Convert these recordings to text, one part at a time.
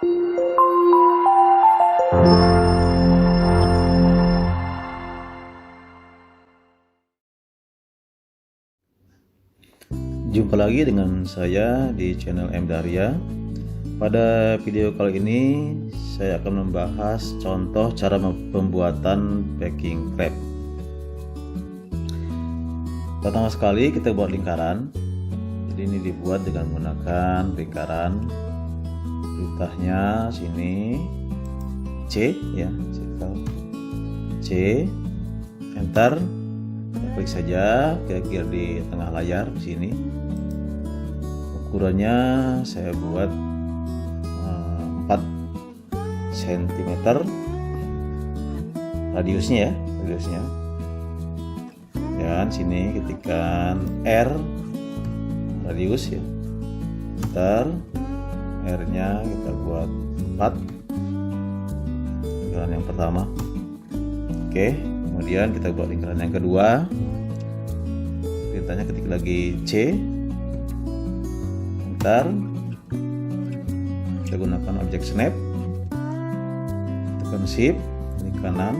Jumpa lagi dengan saya di channel M Darya. Pada video kali ini saya akan membahas contoh cara pembuatan backing wrap. Pertama sekali kita buat lingkaran. Jadi ini dibuat dengan menggunakan lingkaran. Perintahnya sini C ya, circle C, enter. Klik saja kira-kira di tengah layar sini. Ukurannya saya buat 4 cm radiusnya ya, dan sini ketikkan R radius ya, ntar R nya kita buat 4 lingkaran yang pertama. Oke, kemudian kita buat lingkaran yang kedua. Perintahnya ketik lagi C, ntar kita gunakan objek snap, tekan shift klik kanan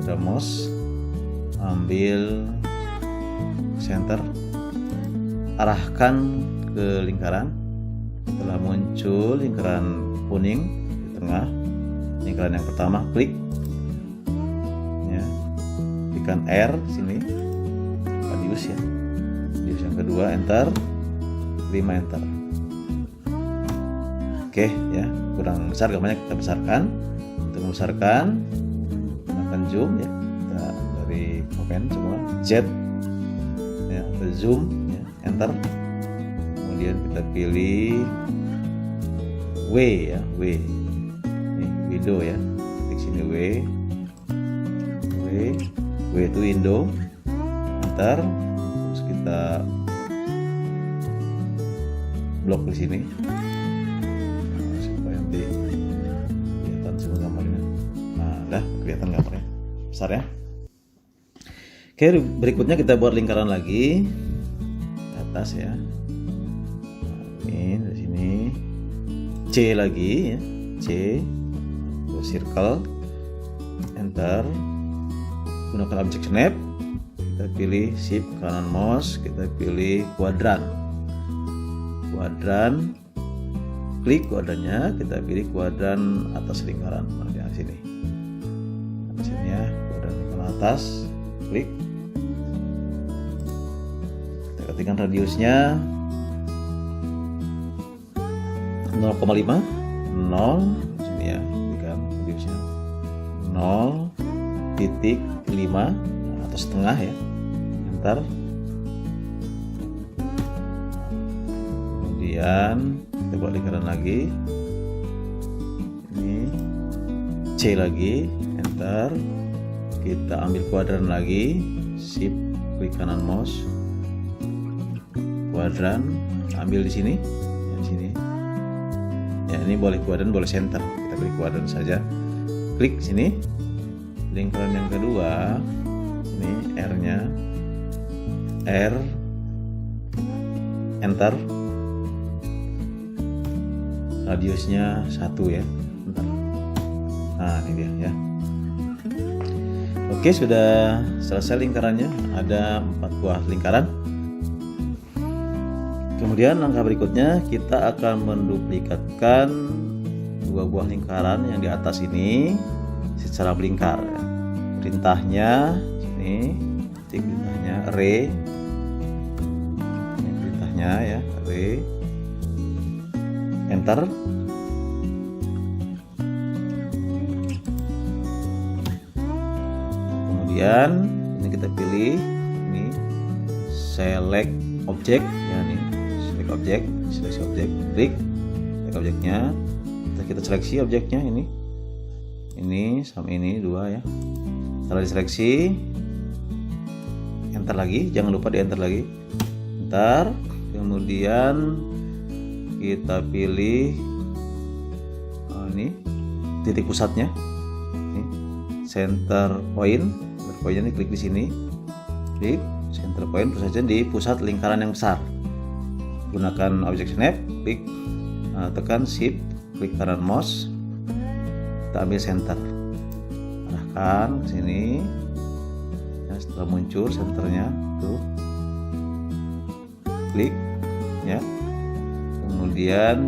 pada mouse, ambil center, arahkan ke lingkaran. Setelah muncul lingkaran kuning di tengah, lingkaran yang pertama, klik ya, tekan R sini radius ya, radius yang kedua, enter, 5 enter. Oke ya, kurang besar gambarnya, kita besarkan. Untuk membesarkan gunakan zoom ya, kita dari open semua Z ya, atau zoom ya, enter. Kemudian kita pilih W ya, W ini window ya, klik sini W itu window, enter. Terus kita blok di sini supaya nanti kelihatan semua gambarnya. Nah, udah kelihatan gambarnya besar ya. Oke, berikutnya kita buat lingkaran lagi ke atas ya. Nah, ini dari sini C lagi ya, C, terus circle, enter. Gunakan objek snap, kita pilih shift kanan mouse, kita pilih kuadran, klik kuadrannya, kita pilih kuadran atas lingkaran bagian sini. Di sini ya, kuadran lingkaran atas, klik. Kita ketikkan radiusnya 0,5, 0 sini ya, ketikkan radiusnya 0,5 atau setengah ya, enter. Kemudian kita buat lingkaran lagi, ini C lagi, enter. Kita ambil kuadran lagi, shift klik kanan mouse, kuadran, ambil di sini, di sini. Ya, ini boleh kuadran, boleh center. Kita klik kuadran saja. Klik sini, lingkaran yang kedua, ini R-nya, R, enter. Radiusnya 1 ya, bentar. Nah, ini dia ya. Oke, sudah selesai lingkarannya. Ada 4 buah lingkaran. Kemudian langkah berikutnya kita akan menduplikatkan 2 buah lingkaran yang di atas ini secara melingkar ya. Perintahnya sini, ketik perintahnya re, ini perintahnya ya, re, enter. Kemudian ini kita pilih ini select object ya, nih select object, seleksi objek, klik select objeknya, kita seleksi objeknya ini sama ini 2 ya. Setelah diseleksi, enter lagi, jangan lupa di enter lagi, enter. Kemudian kita pilih ini titik pusatnya, ini center point, ini klik di sini, klik center point, pusatnya di pusat lingkaran yang besar. Gunakan objek snap, klik, tekan shift klik kanan mouse, kita ambil center, arahkan ke sini. Ya, setelah muncul senternya, tuh, klik, ya. Kemudian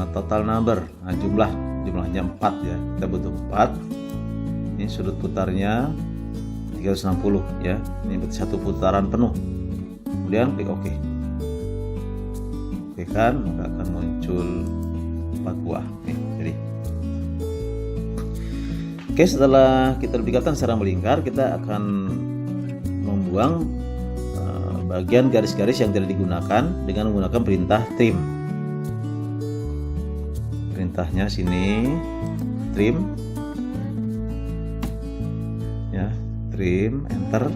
total number, nah, jumlahnya 4 ya, kita butuh 4. Ini sudut putarnya 360 ya, ini berarti 1 putaran penuh. Kemudian klik OK. Oke kan, maka akan muncul 4 buah nih, jadi. Oke, setelah kita duplikatkan secara melingkar, kita akan membuang bagian garis-garis yang tidak digunakan dengan menggunakan perintah trim. Perintahnya sini, trim, ya, trim, enter.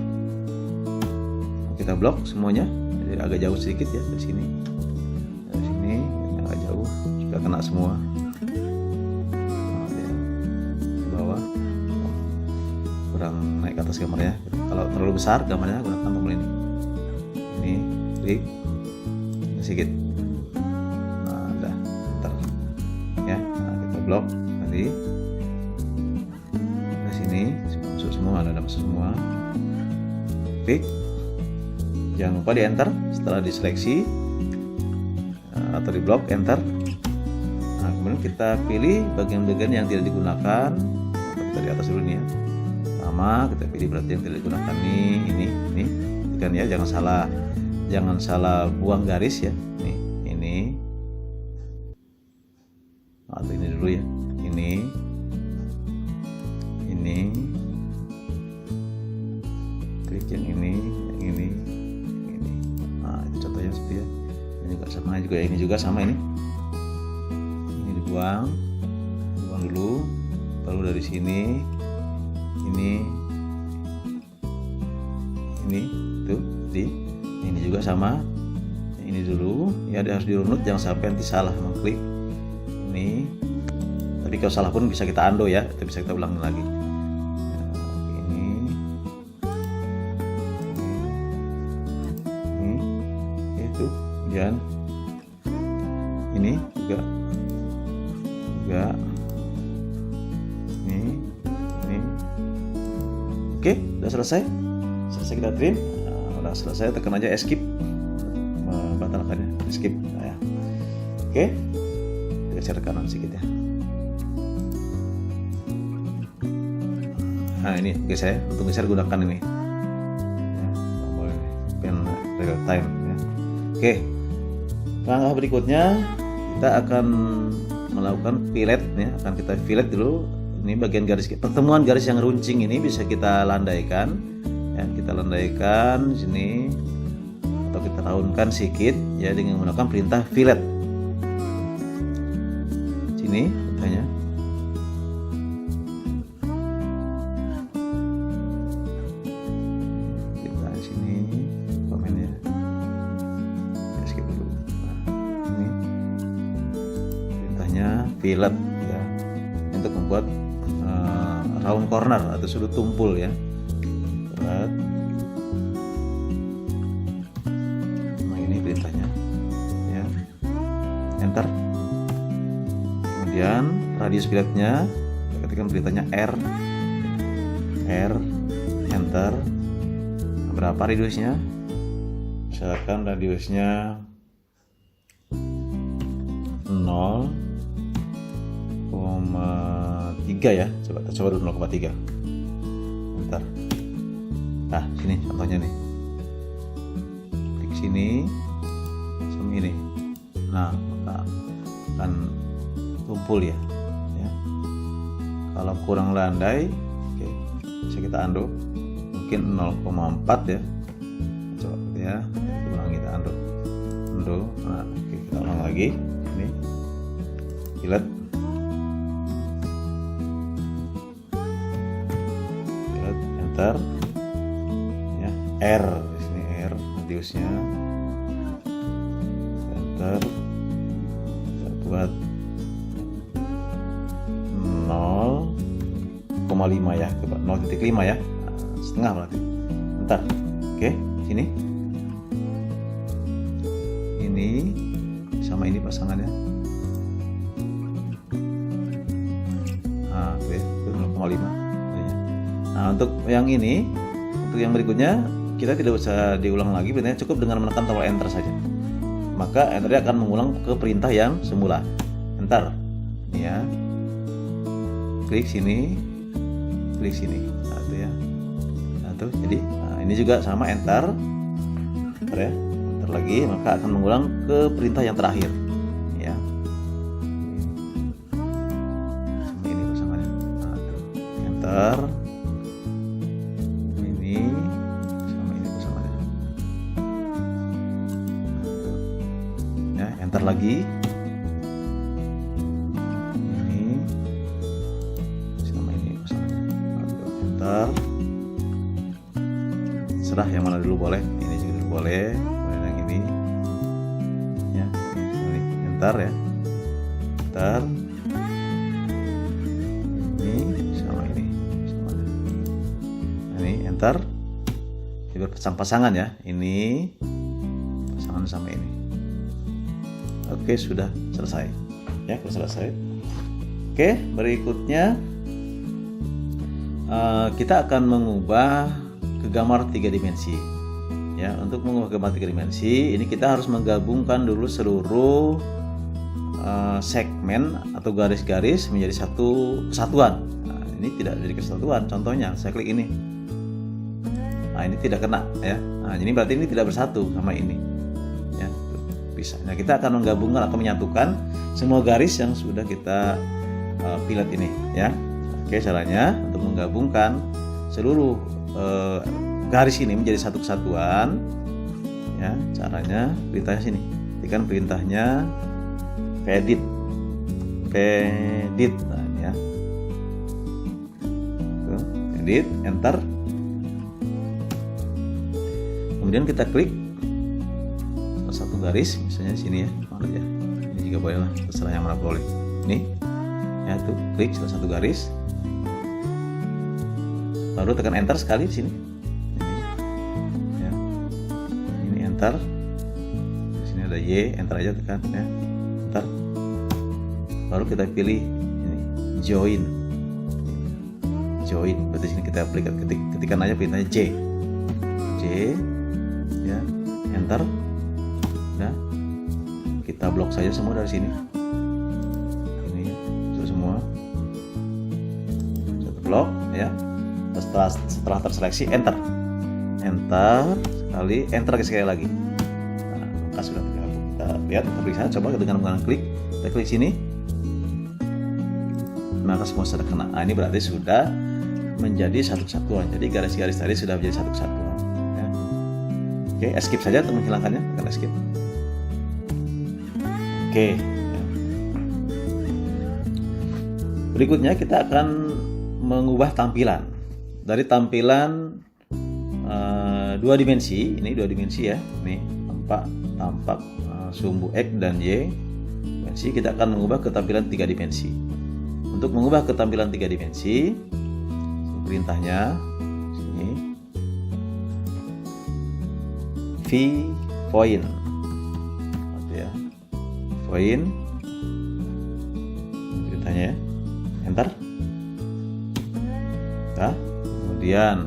Kita blok semuanya, jadi agak jauh sedikit ya dari sini, agak jauh supaya kena semua. Di bawah, kurang naik ke atas gambarnya. Kalau terlalu besar gambarnya, gunakan tombol ini. Ini klik sedikit. Nah, udah, enter. Ya, nah, kita blok tadi. Ke sini masuk semua, ada masuk semua. Klik. Jangan lupa di enter setelah diseleksi atau di blok, enter. Nah, kemudian kita pilih bagian-bagian yang tidak digunakan. Kita di atas dulu nih ya. Sama, kita pilih berarti yang tidak digunakan nih, ini kan ya, jangan salah buang garis ya. Nih, ini. Atau ini dulu ya. Ini. Klik yang ini. Nah, itu contohnya seperti ya. Ini juga sama juga, ini juga sama ini. Ini dibuang dulu. Lalu dari sini ini tuh, ini juga sama. Ini dulu ya, harus dirunut, jangan sampai nanti salah mengklik ini. Tapi kalau salah pun bisa kita undo ya, itu bisa kita ulangi lagi. Kemudian ini juga ini. Oke, udah selesai kita trim. Nah, udah selesai, tekan aja escape membatalkannya, escape. Nah, ya. Oke, geser kanan sedikit ya. Nah, ini geser, untuk geser gunakan ini ya, boleh pen real time ya. Oke, langkah berikutnya kita akan melakukan fillet ya, akan kita fillet dulu. Ini bagian garis, pertemuan garis yang runcing ini bisa kita landaikan ya, kita landaikan sini atau kita raunkan sedikit ya dengan menggunakan perintah fillet. Sini perintahnya. Kita sini komennya. Skip dulu. Nah, ini perintahnya fillet ya, untuk membuat round corner atau sudut tumpul ya. Nah, ini perintahnya ya, enter. Kemudian radius filletnya, ketikkan perintahnya R, enter. Berapa radiusnya? Misalkan radiusnya 0,3 ya, coba dulu 0,3. Bentar. Nah, sini contohnya nih. Klik sini sama ini. Nah, akan tumpul ya. Kalau kurang landai, oke, bisa kita undo. Mungkin 0,4 ya. Coba ya, ulangi, kita undo. Nah, oke, kita ulang lagi. Ini fillet. Enter ya, R di sini, R radiusnya, enter. Kita buat 0,5 ya, coba 0,5 ya, nah, setengah berarti. Bentar, oke, sini ini sama ini pasangannya, Nah, oke, 0,5. Nah, untuk yang ini, untuk yang berikutnya kita tidak usah diulang lagi, perintahnya cukup dengan menekan tombol enter saja. Maka enternya akan mengulang ke perintah yang semula. Enter. Ini ya. Klik sini, klik sini. Nah, itu ya. Nah, itu jadi ini juga sama, enter. Enter ya. Enter lagi, maka akan mengulang ke perintah yang terakhir. Ya. Sama ini pasangannya. Nah, enter. Enter lagi, ini sama ini enter, serah yang mana dulu boleh, ini juga dulu boleh, kemudian yang ini ya, ini enter ya, enter, ini sama ini, nah, ini enter, ini berpasang-pasangan ya, ini pasangan sama ini. Oke, sudah selesai ya, sudah selesai. Oke, berikutnya kita akan mengubah ke gambar 3 dimensi ya. Untuk mengubah gambar 3 dimensi ini kita harus menggabungkan dulu seluruh segmen atau garis-garis menjadi satu kesatuan. Nah, ini tidak jadi kesatuan, contohnya saya klik ini, nah ini tidak kena ya. Nah, ini berarti ini tidak bersatu sama ini ya. Nah, kita akan menggabungkan atau menyatukan semua garis yang sudah kita pilot ini ya. Oke, caranya untuk menggabungkan seluruh garis ini menjadi satu kesatuan ya. Caranya perintahnya sini, ketikkan perintahnya pedit, nah ini ya, pedit, enter, kemudian kita klik satu garis, misalnya sini ya, ya. Ini juga boleh lah, terserah yang mana boleh. Ini, ya tuh, klik salah satu garis, baru tekan enter sekali di sini. Ini, ya. Ini enter. Di sini ada Y, enter aja tekan, ya, enter. Baru kita pilih ini, join. Join, berarti sini kita ketikkan aja perintahnya J, ya, enter. Nah, kita blok saja semua dari sini. Ini semua satu blok ya. Setelah terseleksi, enter sekali, enter sekali lagi. Nah, maka sudah tergabung. Kita lihat, kita periksa, coba dengan menggunakan klik. Kita klik sini, maka semua sudah kena. Nah, ini berarti sudah menjadi satu kesatuan. Jadi garis-garis tadi sudah menjadi satu kesatuan. Ya. Oke, escape saja untuk menghilangkannya. Tekan escape. Oke. Berikutnya kita akan mengubah tampilan. Dari tampilan 2 dimensi, ini 2 dimensi ya. Ini tampak sumbu X dan Y dimensi, kita akan mengubah ke tampilan 3 dimensi. Untuk mengubah ke tampilan 3 dimensi, perintahnya sini point. Ya. Point, perintahnya ya, enter. Nah, kemudian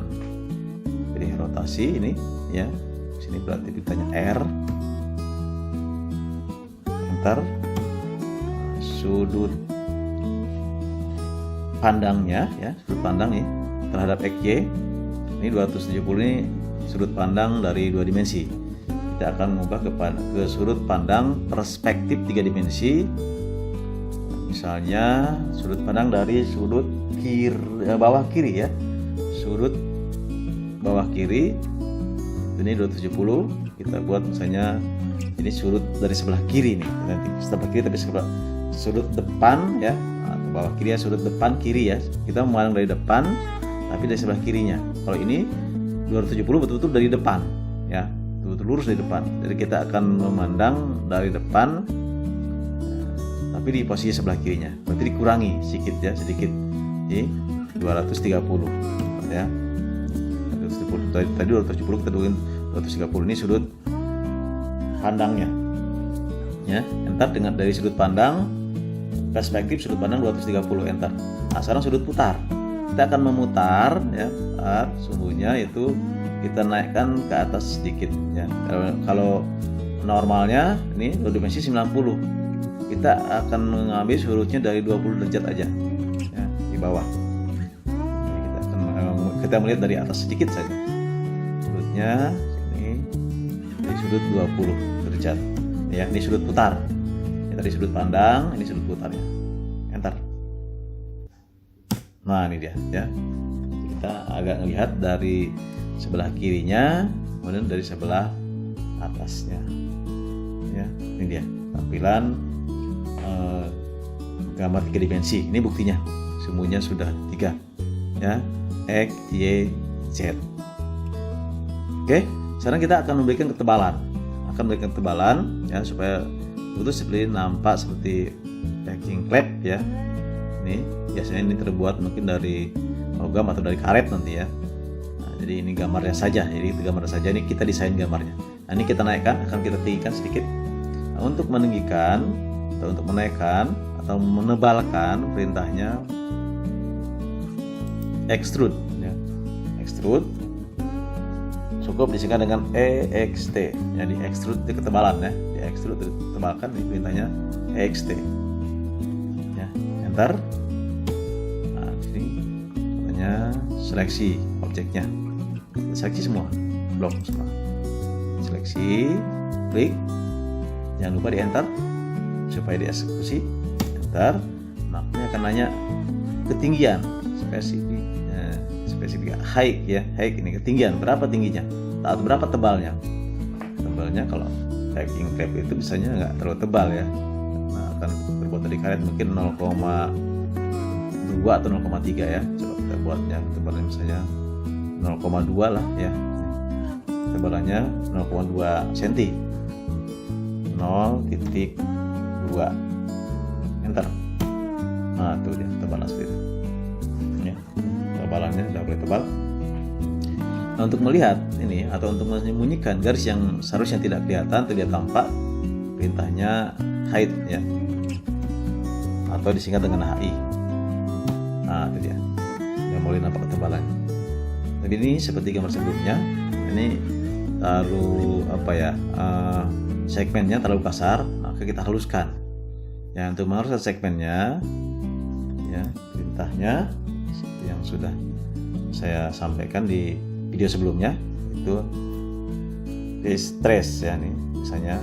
pilih rotasi ini ya, sini berarti perintahnya R, enter. Sudut pandangnya ya, sudut pandang nih terhadap XY ini 270, ini sudut pandang dari 2 dimensi. Kita akan mengubah ke sudut pandang perspektif 3 dimensi. Misalnya sudut pandang dari sudut bawah kiri ya. Sudut bawah kiri ini 270, kita buat misalnya ini sudut dari sebelah kiri nih. Nanti sebelah kiri tapi sudut depan ya. Atau bawah kiri ya, sudut depan kiri ya. Kita memandang dari depan tapi dari sebelah kirinya. Kalau ini 270 betul-betul dari depan ya. Betul lurus dari depan. Jadi kita akan memandang dari depan tapi di posisi sebelah kirinya. Berarti dikurangi sedikit ya, sedikit di 230 ya. 230 tadi 270, kita turunin 230. Ini sudut pandangnya. Ya, entar dengan dari sudut pandang perspektif sudut pandang 230, enter. Nah, sekarang sudut putar. Kita akan memutar ya, sumbunya itu kita naikkan ke atas sedikit ya. Kalau normalnya ini 2 dimensi 90. Kita akan mengambil sudutnya dari 20 derajat aja ya, di bawah. Kita melihat dari atas sedikit saja. Sudutnya sini dari sudut 20 derajat. Ya, ini sudut putar. Dari sudut pandang, ini sudut putarnya. Enter. Nah, ini dia ya. Kita agak melihat dari sebelah kirinya, kemudian dari sebelah atasnya. Ya, ini dia tampilan gambar 3 dimensi. Ini buktinya. Semuanya sudah 3. Ya, X, Y, Z. Oke, sekarang kita akan memberikan ketebalan. Ya, supaya itu seperti nampak seperti packing klep ya. Ini biasanya ini terbuat mungkin dari logam atau dari karet nanti ya. Nah, jadi ini gambarnya saja. Jadi itu gambar saja. Ini kita desain gambarnya. Nah, ini kita naikkan, akan kita tinggikan sedikit. Nah, untuk meninggikan atau untuk menaikkan atau menebalkan, perintahnya extrude ya. Extrude cukup disingkat dengan EXT. Jadi extrude itu ketebalan ya. Di extrude ditebalkan, ini perintahnya EXT. Ya, enter. Nah, ini katanya seleksi objeknya. Seleksi semua, blok semua. Seleksi, klik. Jangan lupa di enter supaya dieksekusi. Enter. Nah, ini akan nanya ketinggian spesifik. Spesifik height ya, height ini ketinggian, berapa tingginya atau berapa tebalnya. Tebalnya kalau packing tape itu biasanya nggak terlalu tebal ya. Nah, akan terbuat dari karet mungkin 0,2 atau 0,3 ya. Coba kita buatnya tebalnya misalnya 0,2 lah ya. Tebalannya 0,2 cm. 0,2. Enter. Nah, tuh dia tebalan seperti itu. Ya. Tebalannya sudah mulai tebal. Nah, untuk melihat ini atau untuk menyembunyikan garis yang seharusnya tidak kelihatan, tidak tampak, perintahnya hide ya, atau disingkat dengan HI. Nah, itu dia. Yang mulai nampak ketebalannya. Jadi ini seperti gambar sebelumnya. Ini terlalu segmennya terlalu kasar, maka kita haluskan. Ya, untuk menghaluskan segmennya, ya perintahnya yang sudah saya sampaikan di video sebelumnya itu distress ya, nih misalnya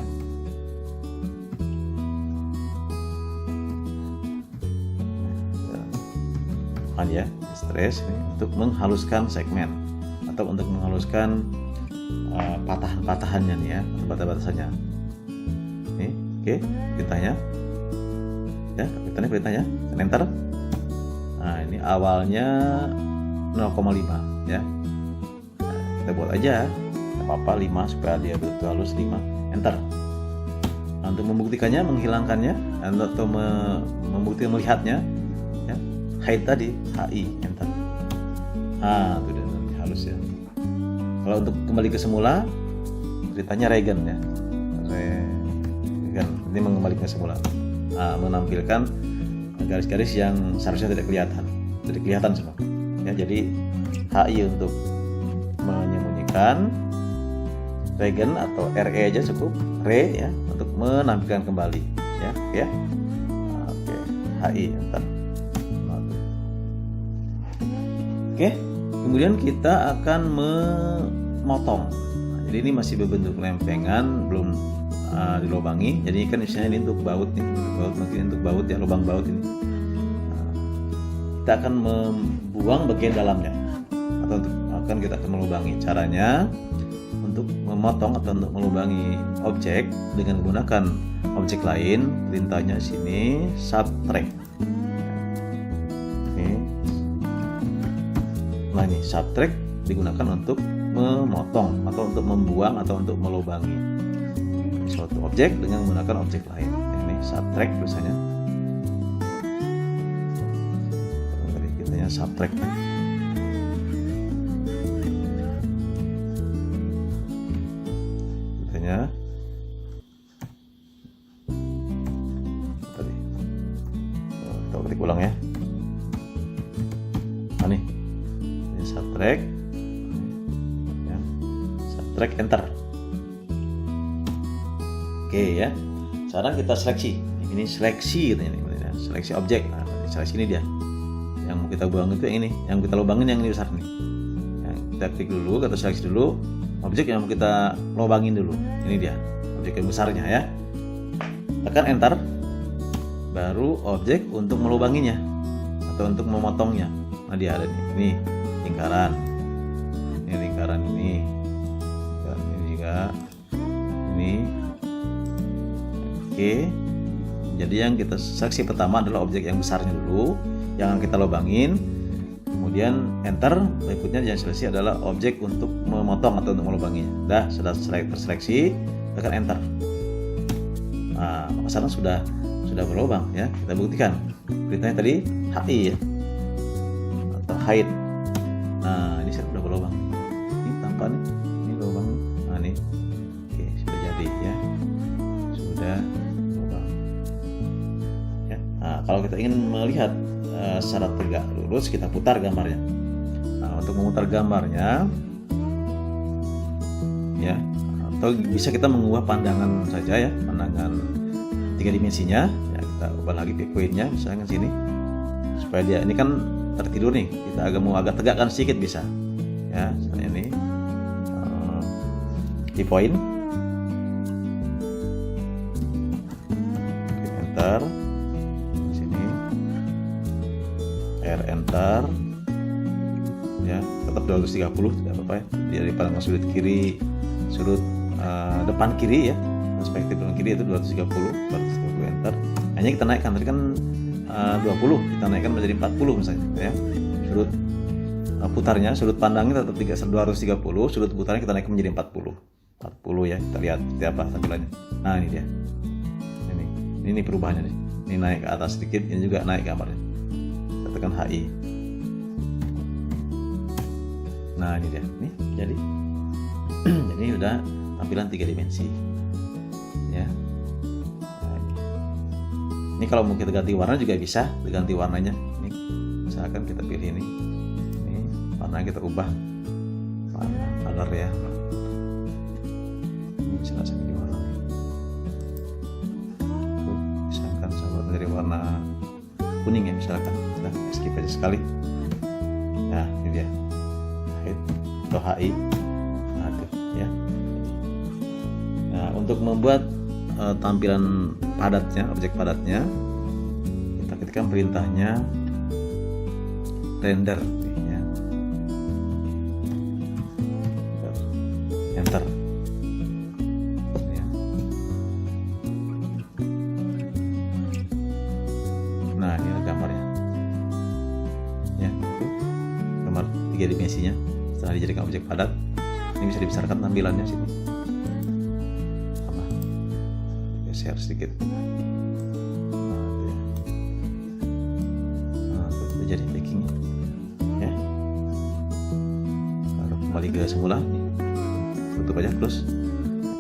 ya distress ini untuk menghaluskan segmen atau untuk menghaluskan patahan-patahannya nih ya, batas-batasannya. Nih, oke, perintahnya ya, perintahnya enter. Nah, ini awalnya 0,5 ya. Nah, kita buat aja, nggak apa-apa 5 supaya dia betul halus 5. Enter. Nah, untuk membuktikannya, menghilangkannya, atau membuktikan melihatnya, ya, hide tadi, HI, enter. Nah, itu dia lebih halus ya. Kalau untuk kembali ke semula, perintahnya regen ya. Regen, ini mengembalikan semula. Nah, menampilkan garis-garis yang seharusnya tidak kelihatan semua. Ya, jadi HI untuk menyembunyikan, regen atau RE aja cukup, re ya untuk menampilkan kembali ya, ya. Oke, HI enter. Oke, kemudian kita akan memotong. Nah, jadi ini masih berbentuk lempengan, belum dilobangi. Jadi kan misalnya ini untuk baut nih, mungkin untuk baut ya, lubang baut ini. Kita akan membuang bagian dalamnya atau akan kita akan melubangi. Caranya untuk memotong atau untuk melubangi objek dengan menggunakan objek lain, perintahnya sini subtract. Nah, ini subtract digunakan untuk memotong atau untuk membuang atau untuk melubangi suatu objek dengan menggunakan objek lain. Ini subtract tulisannya. Tadi kitanya subtract. Kitanya tadi Kita ketik ulang ya. Nah nih, ini subtract, ya. Subtract enter. Oke ya. Sekarang kita seleksi. Ini seleksi ini, seleksi objek. Nah, seleksi ini dia. Yang mau kita buang itu yang ini, yang kita lubangin yang ini besar nih. Ya, kita klik dulu, kita seleksi dulu objek yang mau kita lubangin dulu. Ini dia, objek yang besarnya ya. Tekan enter. Baru objek untuk melubanginya atau untuk memotongnya. Nah dia ada nih, ini lingkaran, ini lingkaran ini juga ini. Oke, jadi yang kita seleksi pertama adalah objek yang besarnya dulu yang kita lubangin, kemudian enter. Berikutnya yang seleksi adalah objek untuk memotong atau untuk melubanginya. Dah sudah terseleksi, tekan enter. Nah sekarang sudah berlubang ya. Kita buktikan perintahnya tadi HI ya, atau hide. Nah ini sudah berlubang, ini tanpa nih, ini lubang. Nah ini oke, sudah jadi ya, sudah berlubang ya. Nah kalau kita ingin melihat secara tegak lurus, kita putar gambarnya. Nah untuk memutar gambarnya ya, atau bisa kita mengubah pandangan saja ya, pandangan 3 dimensinya ya. Kita ubah lagi poinnya misalnya sini supaya dia ini kan tertidur nih, kita agak tegakkan sedikit bisa ya. Misalnya ini di point, enter sini, enter ya, tetap 230 tidak apa-apa ya. Dari pandangan sudut kiri, sudut depan kiri ya, perspektif depan kiri itu 230 enter. Hanya kita naikkan, tadi kan 20, kita naikkan menjadi 40 misalnya ya. Sudut putarnya, sudut pandangnya tetap 230, sudut putarnya kita naikkan menjadi 40 ya. Kita lihat seperti apa tampilannya. Nah ini dia, ini perubahannya nih. Ini naik ke atas sedikit, ini juga naik gambarnya. Kita tekan HI. Nah ini dia, nih jadi jadi udah tampilan 3 dimensi ya. Ini kalau mau kita ganti warna juga bisa, diganti warnanya. Ini misalkan kita pilih ini warna, kita ubah warna color ya. Ini bisa langsung di warna. Misalkan sahabat dari warna kuning ya, misalkan. Nah, skip aja sekali. Nah, ini dia. Hide atau HI. Nah, itu ya. Nah, untuk membuat tampilan padatnya, objek padatnya, kita ketikkan perintahnya render ya. Enter ya. Nah ini gambarnya ya, itu gambar 3 dimensinya setelah dijadikan objek padat. Ini bisa dibesarkan tampilannya sini, share sedikit. Nah, itu jadi backingnya ya. Lalu kembali ke semula, tutup aja, close.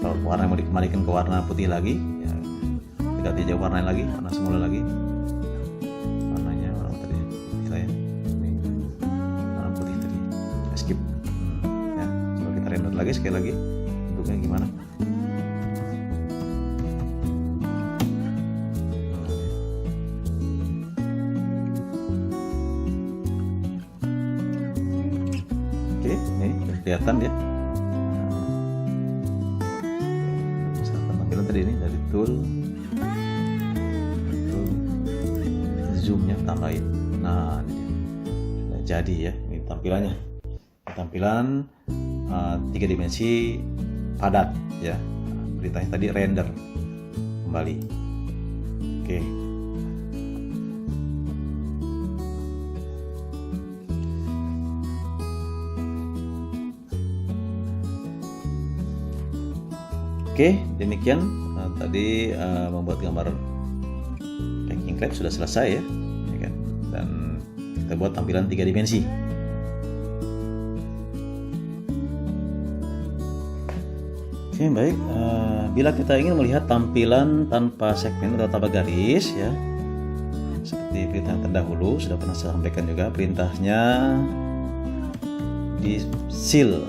Kalau warna mau dikembalikan ke warna putih lagi ya, ganti aja warna lagi, warna semula lagi. Warnanya warna tadi putih lah ya, ini warna putih tadi, skip ya. Coba kita render lagi sekali lagi, bentuknya gimana. Kelihatan dia. Misalkan tampilan tadi ini dari tool zoomnya tambahin. Nah ini sudah jadi ya, ini tampilannya, tampilan 3 dimensi padat ya. Perintahnya tadi render kembali. Oke. Oke, demikian tadi membuat gambar packing crab sudah selesai ya kan? Dan kita buat tampilan 3 dimensi. Oke, baik. Bila kita ingin melihat tampilan tanpa segmen atau tanpa garis ya, seperti perintah yang terdahulu sudah pernah saya sampaikan juga, perintahnya di seal.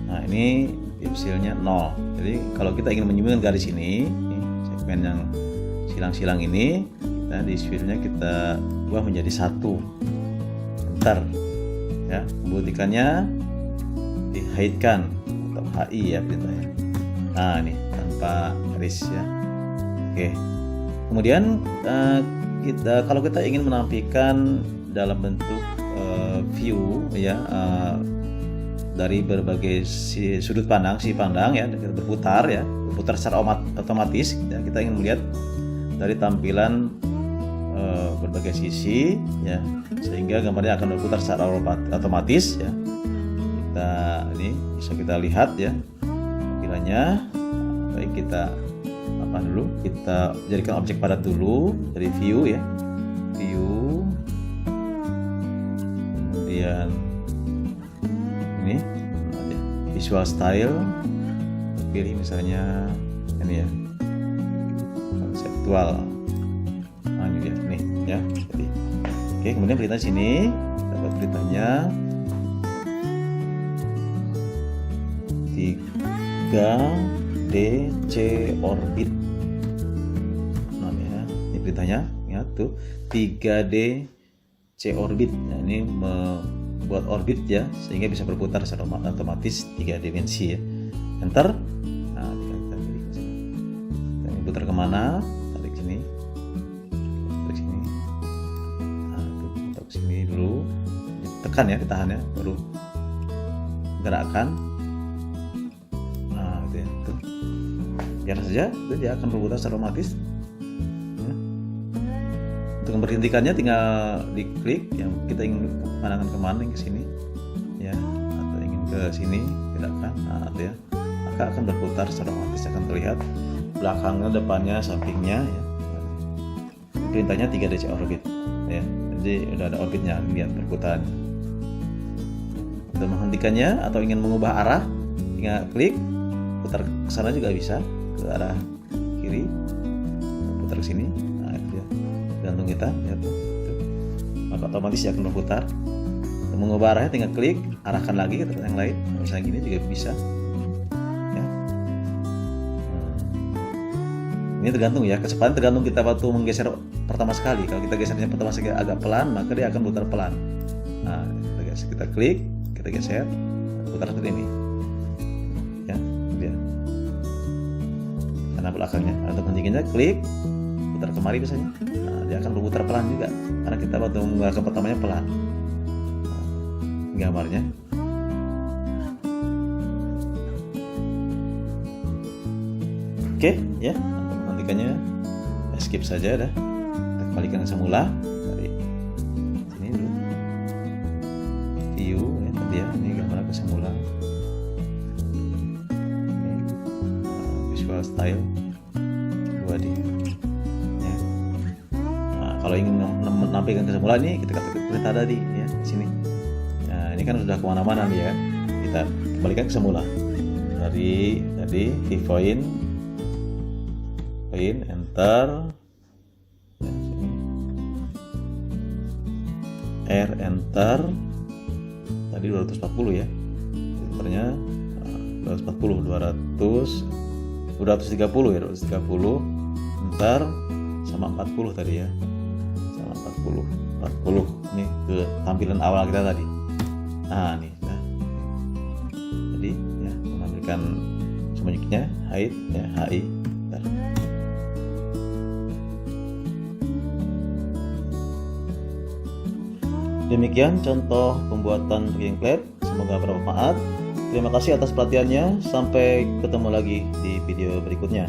Nah ini div seal-nya 0. Jadi kalau kita ingin menyambungkan garis ini, segmen yang silang-silang ini, kita di seal-nya kita ubah menjadi 1. Enter. Ya, membuktikannya di hide-kan atau HI ya perintahnya. Nah ini tanpa garis ya. Oke. Kemudian kalau kita ingin menampilkan dalam bentuk view ya, dari berbagai sudut pandang, ya, kita berputar secara otomatis ya, kita ingin melihat dari tampilan berbagai sisi ya, sehingga gambarnya akan berputar secara otomatis ya. Ini bisa kita lihat ya tampilannya. Baik, kita kita jadikan objek padat dulu dari view ya, kemudian ini visual style, pilih misalnya ini ya, konseptual. Nah ini dia nih ya. Oke, kemudian perintah sini dapat perintahnya 3DC orbit. Nah ya, ini perintahnya ya tuh 3DC orbit. Nah ini membuat orbit ya, sehingga bisa berputar secara otomatis 3 dimensi ya. Enter. Nah kita pilih ke sini. Kita putar kemana? Tarik sini. Nah tuh, putar ke sini dulu. Tekan ya, ditahan ya, baru gerakkan. Biar saja dia akan berputar secara otomatis ya. Untuk memberhentikannya tinggal diklik yang kita ingin pandangan kemana, yang ke sini ya, atau ingin ke sini tidakkan. Nah ya, maka akan berputar secara otomatis, akan terlihat belakangnya, depannya, sampingnya ya. Perintahnya 3DC orbit ya, jadi udah ada orbitnya, lihat berputar. Untuk menghentikannya atau ingin mengubah arah, tinggal klik putar ke sana juga bisa, ke arah kiri, putar ke sini. Nah itu ya, gantung kita ya tuh. Maka otomatis dia akan berputar. Untuk mengubah arahnya tinggal klik, arahkan lagi ke tempat yang lain, misalnya gini juga bisa ya. Ini tergantung ya, kecepatan tergantung kita waktu menggeser pertama sekali. Kalau kita gesernya pertama sekali agak pelan, maka dia akan putar pelan. Nah kita klik, kita geser, putar seperti ini ya, dia karena belakangnya. Untuk menghentikannya klik, putar kemari misalnya. Nah, dia akan berputar pelan juga, karena kita waktu menggerakkan pertamanya pelan. Nah, gambarnya. Oke ya, untuk menghentikannya skip saja dah. Kita kembalikan ke semula dari sini dulu. View ya tadi ya, ini gambar ke semula. Visual style 2D ya. Nah, kalau ingin menampilkan ke semula ini kita ketik perintah tadi ya di sini. Nah ini kan sudah kemana-mana nih ya, kita kembalikan ke semula dari tadi point, enter ya, sini. R enter tadi 240 ya, enternya 230 ya, 230 enter sama 40 tadi ya, sama 40 ini ke tampilan awal kita tadi. Nah nih nah. Jadi ya, menampilkan semuanya hide ya, HI bentar. Demikian contoh pembuatan gameplay, semoga bermanfaat. Terima kasih atas perhatiannya. Sampai ketemu lagi di video berikutnya.